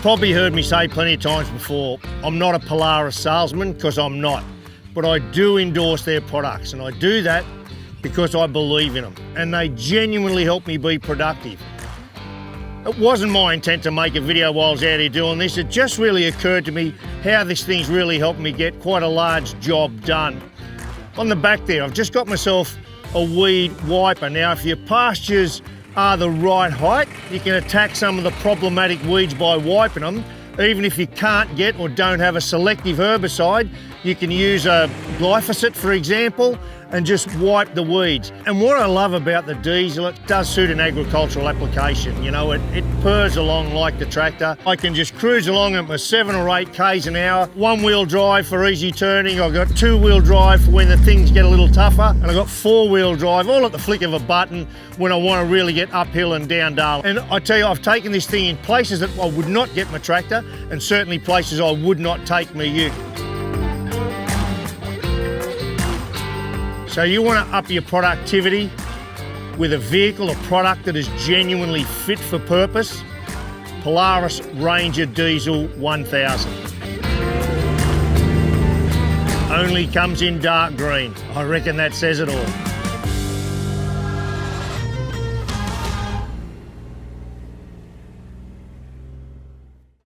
probably heard me say plenty of times before, I'm not a Polaris salesman, because I'm not. But I do endorse their products, and I do that because I believe in them, and they genuinely help me be productive. It wasn't my intent to make a video while I was out here doing this. It just really occurred to me how this thing's really helped me get quite a large job done. On the back there, I've just got myself a weed wiper. Now, if your pastures are the right height, you can attack some of the problematic weeds by wiping them. Even if you can't get or don't have a selective herbicide, you can use a glyphosate, for example, and just wipe the weeds. And what I love about the diesel, it does suit an agricultural application. You know, it purrs along like the tractor. I can just cruise along at my 7 or 8 Ks an hour, 1-wheel drive for easy turning. I've got 2-wheel drive for when the things get a little tougher, and I've got 4-wheel drive, all at the flick of a button when I want to really get uphill and down dale. And I tell you, I've taken this thing in places that I would not get my tractor, and certainly places I would not take my ute. So you want to up your productivity with a vehicle, a product that is genuinely fit for purpose? Polaris Ranger Diesel 1000. Only comes in dark green. I reckon that says it all.